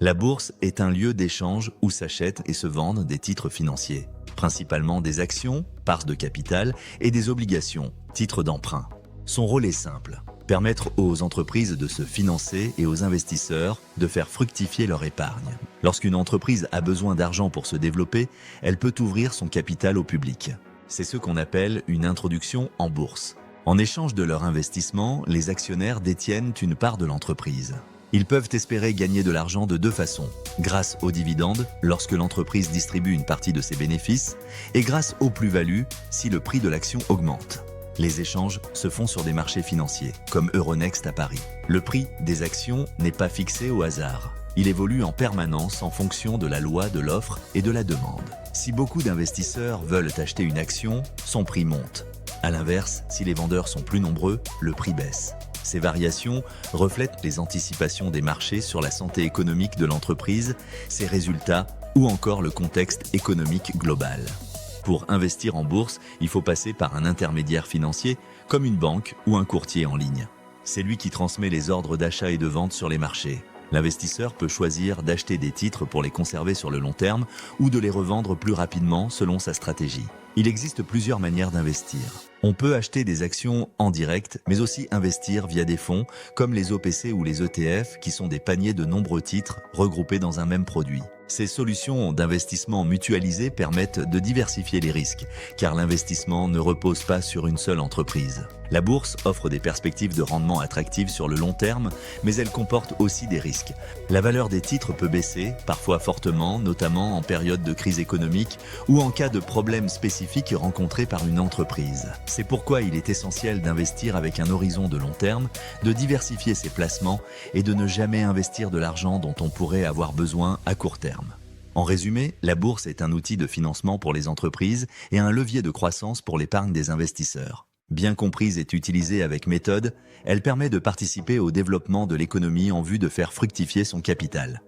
La bourse est un lieu d'échange où s'achètent et se vendent des titres financiers, principalement des actions, parts de capital et des obligations, titres d'emprunt. Son rôle est simple, permettre aux entreprises de se financer et aux investisseurs de faire fructifier leur épargne. Lorsqu'une entreprise a besoin d'argent pour se développer, elle peut ouvrir son capital au public. C'est ce qu'on appelle une introduction en bourse. En échange de leur investissement, les actionnaires détiennent une part de l'entreprise. Ils peuvent espérer gagner de l'argent de deux façons, grâce aux dividendes, lorsque l'entreprise distribue une partie de ses bénéfices, et grâce aux plus-values, si le prix de l'action augmente. Les échanges se font sur des marchés financiers, comme Euronext à Paris. Le prix des actions n'est pas fixé au hasard. Il évolue en permanence en fonction de la loi de l'offre et de la demande. Si beaucoup d'investisseurs veulent acheter une action, son prix monte. À l'inverse, si les vendeurs sont plus nombreux, le prix baisse. Ces variations reflètent les anticipations des marchés sur la santé économique de l'entreprise, ses résultats ou encore le contexte économique global. Pour investir en bourse, il faut passer par un intermédiaire financier comme une banque ou un courtier en ligne. C'est lui qui transmet les ordres d'achat et de vente sur les marchés. L'investisseur peut choisir d'acheter des titres pour les conserver sur le long terme ou de les revendre plus rapidement selon sa stratégie. Il existe plusieurs manières d'investir. On peut acheter des actions en direct, mais aussi investir via des fonds comme les OPC ou les ETF qui sont des paniers de nombreux titres regroupés dans un même produit. Ces solutions d'investissement mutualisées permettent de diversifier les risques, car l'investissement ne repose pas sur une seule entreprise. La bourse offre des perspectives de rendement attractives sur le long terme, mais elle comporte aussi des risques. La valeur des titres peut baisser, parfois fortement, notamment en période de crise économique ou en cas de problèmes spécifiques rencontrés par une entreprise. C'est pourquoi il est essentiel d'investir avec un horizon de long terme, de diversifier ses placements et de ne jamais investir de l'argent dont on pourrait avoir besoin à court terme. En résumé, la bourse est un outil de financement pour les entreprises et un levier de croissance pour l'épargne des investisseurs. Bien comprise et utilisée avec méthode, elle permet de participer au développement de l'économie en vue de faire fructifier son capital.